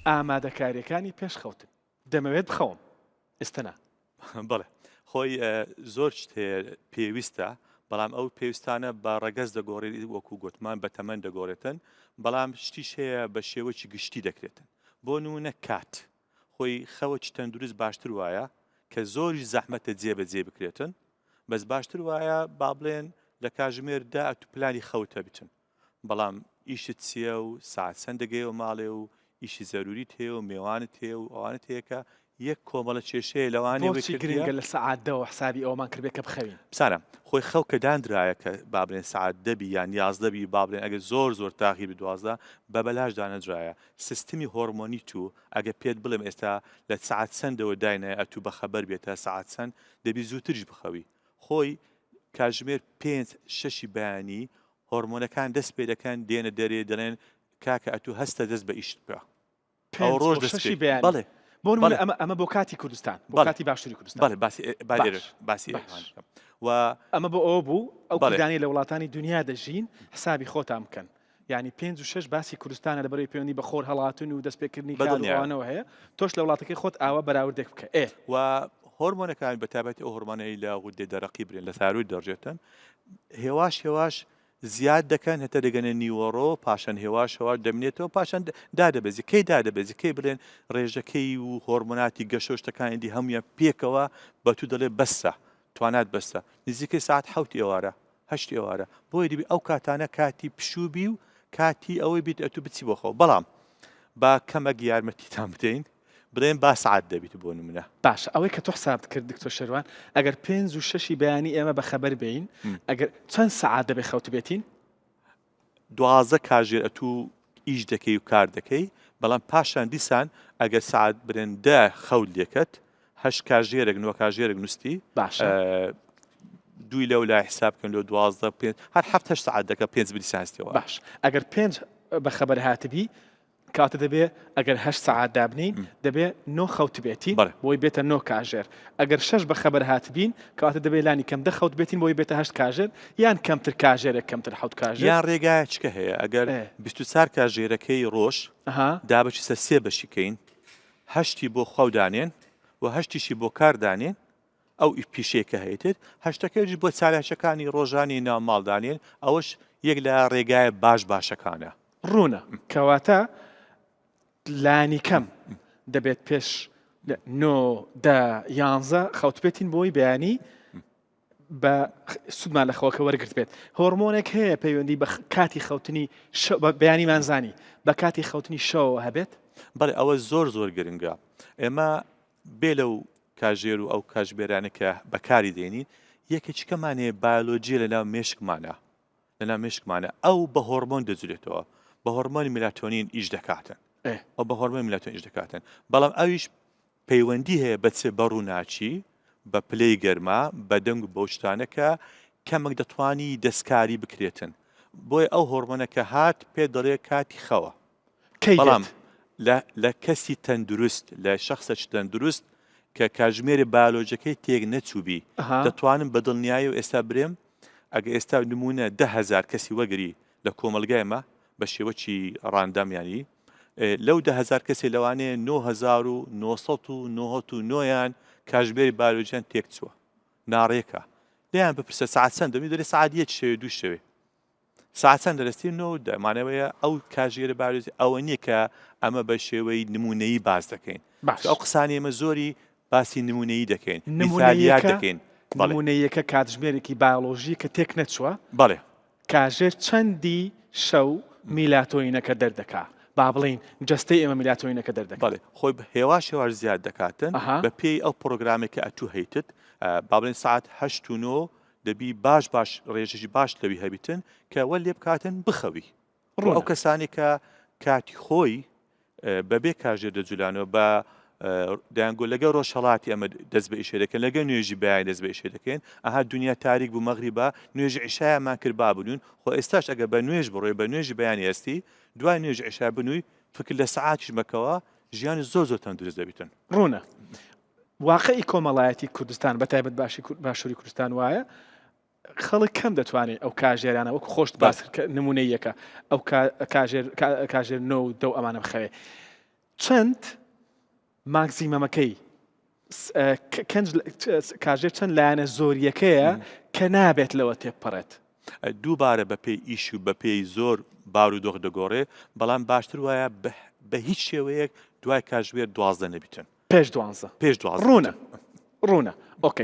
ئامادەکاریەکانی پێشخەوتن دەمەوێت بخەوم ئێستەنا بەڵێ خۆی زۆر شت پێویستە بەڵام ئەو پێویستانە بە ڕەگەز دەگۆڕێت وەکو گوتمان بە تەمەن دەگۆڕێتن بەڵام شتیش هەیە بە شێوەی گشتی دەکرێتن بۆ نمونە کات خۆی خەوە تەندروست باشتر وایە کە زۆری زەحمەتە جێبەجێ بکرێتن بەس باشتر وایە با بڵێن لە کاتژمێردا ئەتو پلانی خەوتە بتن بەڵام ئیشت چییە و ساعت چەند دەگەیەوە ماڵێ و ئیشی زەروریت هەیە و میوانت هەیە و ئەوانت هەیەکە یەک کۆمەڵە کێشەیە لەوانێ گرنگە لە سەعاتدەوە حسابی ئەومان کردێت کە بخەوین بسانە خۆی خەو کە دانرایە کە بابلێن ساعت دەبی یان یازدەبی بابلێن ئەگە زۆر تاقی بدوازدا بە بەلاش دانەدرایە سیستمی هۆرمۆنی تو ئەگە پێت بڵێم ئێستا لە ساعت چەندەوە داینە ئەتوو بە خەبەر بێتە ساعت چەند دەبی زووتریش بخەوی خۆی کاتژمێر 5-6 بەیانی هۆرمۆنەکان دەست پێ دەکەن دێنە دەرێ دەڵێن کاکە ئەتوو هەستە دەست بە ئیشت بکە ئەو ڕۆژ دەست بەڵێ ئەمە بۆ کاتی کوردستان بۆ کاتی باشووری کوردستان باسی و ئەمە بۆ ئەوە بوو ئەو کردانی لە وڵاتانی دنیا دەژین حسابی خۆتان بکەن یعنی 5 و 6 باسی کوردستانە لەبەرەوەی پەیوەندی بە خۆر هەڵاتن و دەستپێکردنی کارەوانەوە هەیە تۆش لە وڵاتەکەی خۆت ئاوا بەراوردێک بکە و هۆرمۆنەکان بەتابەتی ئەو هۆرمۆنەی لە غودەی دەرەقی برێن لە ثاروی دەڕژێتن هێواش زیاد دەکەن هەتا دەگەنە نیوەڕۆ پاشان هێواش دەمنێتەوە پاشان دادەبێزی کەی دادەبێزی کەی بڵێن ڕێژەکەی و هۆرمۆناتی گەشۆشتەکانی هەمویان پێکەوە بە تو دەڵێ بەسە توانات بەسە نزیکەی ساعت 7 ئێوارە 8 ئێوارە بۆی دیبی ئەو کاتانە کاتی پشوبی و کاتی ئەوەی بیت ئەتو بچی بۆ خۆ بەڵام با کەمەک یارمەتیتان بدەین بڵێن با ساعت دەبیت بۆ نمونە باش ئەوەی کە تۆ حساب کرد دکتۆر شەروان ئەگەر 5 و 6 بەیانی ئێمە بە خەبەر بین ئەگەر چەند ساعت دەبێ خەوت بێتین 12 کاژێر ئەتوو ئیش دەکەی و کار دەکەی بەڵام پاشان دیسان ئەگەر ساعت برێندا خەوت لێکت 8 کاژێرێک 9 کاژێرێک نووستی باش دوی لەو لای حسابکەن لە 12 5 هەر 7 ساعت دەکە 5 بریسانستەوە باش ئەگەر 5 بە خەبەر هاتبی کاتە دەبێ ئەگەر 8 ساعت دابنین دەبێ 9 خەوت بێتین بۆی بێتە 9 کاژێر ئەگەر 6 بە خەبەر هاتبین کاتە دەبێ لانی کەم دە خەوت بێتین بۆی بێتە 8 کاژێر یان کەمتر کاژێرێک کەمتر حوت کاژێر یان ڕێگایە چکە هەیە ئەگەر 24 کاژێرەکەی ڕۆژ دابەچی سەر 3 بەشیکەین 8 بۆ خەودانێن و 8 بۆ کاردانێن ئەو پیشەیەکە هەیەتێت 8ەکەی بۆ چالاشەکانی ڕۆژانی ناوماڵدانێن ئەوەش یەک لە ڕێگایە باشەکانە ڕوونە کەواتە لانی کەم دەبێت پێش 9 خەوت بێتین بۆی بەیانی بە سوودمان لە خەوەکە وەرگرت بێت هۆرمۆنێک هەیە پەیوەندی بە کاتی خەوتنی بەیانی مانزانی بە کاتی خەوتنی شەوە هەبێت بەڵێ ئەوە زۆر گرنگە ئێمە بێ لەو کاژێر و ئەو کاژبێرانە کە بەکاری دێنین یەکێکەکەمانەیە بایۆلۆجیە لەناو مێشکمانە ئەو بە هۆرمۆن دەجولێتەوە بە هۆرمۆنی میلاتۆنین ئیش دەکاتن ئەو بە هۆرمۆنی میلاتۆنین ئیش دەکاتن بەڵام ئەویش پەیوەندی هەیە بەچێ بەڕوو ناچی بە پلەی گەرما بە دەنگ و بەوشتانە کە کەمێک دەتوانی دەستکاری بکرێتن بۆی ئەو هۆرمۆنەکە هات پێ دەڵێ کاتی خەوە بەڵام لە کەسی تەندروست لە شەخصە تەندروست کە کاژمێری بایۆلۆجیەکەی تێک نەچووبی دەتوانم بە دڵنیایی و ئێستا برێم ئەگە ئێستا نمونە 10,000 کەسی وەگری لە کۆمەلگایمە بە شێوەی ڕاندەمیانی لەو 10,000 کەسی لەوانەیە 9,999 کاژمێری بایۆلۆجیان تێک چووە ناڕێکە لێیان بپرسە ساعت چەند دەبێت دەڵێ ساعت 1 شەوێ 2 شەوێ ساعت چەند دەرەستی دەمانەوەیە ئەو کاژێرە بایۆلۆجی ئەوە نییە کە ئەمە بە شێوەی نمونەیی باز دەکەین ئەو قسانی ئێمە زۆری باسی نمونەیی دەکەین نمونەیات دەکەین نمونەیەکە کاتژمێرێکی بایۆلۆژی کە تێک نەچووە بەڵێ کاژێر چەندی شەو میلاتۆینەکە دەردەکا با بڵین جستەی ئێمە میلاتۆینەکە دەردەکات بەڵێ خۆی هێواش زیاد دەکاتن بە پێی ئەو پرۆگرامێکە ئەتوو هەیتت با بڵێن ساعت 8 و 9 دەبی باش ڕێژەی باش لەوی هەبیتن کە وە لێ بکاتن بخەوی ئەو کەسانی کە کاتی خۆی بەبێ کاژێر دەجولانەوە بە دەیانگۆ لەگە ڕۆژهەڵاتی ئەمە دەست بە ئیشێ دەکەن لەگە نوێژی بەیان دەست بە ئیشێ دەکەن ئەها دنیا تاریک بوو مەغریبە نوێژی عیشایەمان کرد بابنون خۆ ئێستاش ئەگە بە نوێژ بڕۆی بە نوێژی بەیانی هەستی دوای نوێژ عیشا بنووی فکر لە سەعاتیش مەکەوە ژیانی زۆر تەندروست دەبیتن ڕوونە واقعی کۆمەڵایەتی کوردستان بەتایبەت باشووری کوردستان وایە خەڵک کەم دەتوانێت ئەو کاژێرانە وەکو خۆشت باس نمونەیەکە ئەو کاژێر 9 ئەمانە بخەوێ چەند ماکسیمەمەکەی کاژێر چەند لایەنە زۆریەکەیە کە نابێت لەوە تێپەڕێت. دووبارە بە پێی ئیش و بە پێی زۆر بارودۆخ دەگۆڕێ، بەڵام باشتر وایە بە هیچ شێوەیەک دوای کاتژمێر 12 نەبیتن. پێش 12 پێش 12 ڕوونە ئۆکەی.